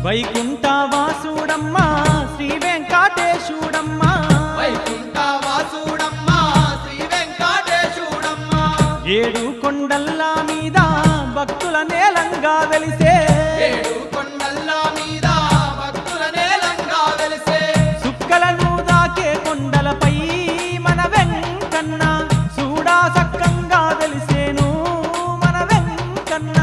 వైకుంఠవాసుడమ్మా శ్రీ వెంకటేశుడమ్మా వైకుంఠవాసుడమ్మా శ్రీ వెంకటేశుడమ్మా ఏడు కొండల్ల మీద భక్తుల నేలంగా వెలిసే ఏడు కొండల్ల మీద భక్తుల నేలంగా వెలిసే సుక్కలను దాకే కొండలపై మన వెంకన్న చూడా సక్కంగా వెలిసేను మన వెంకన్న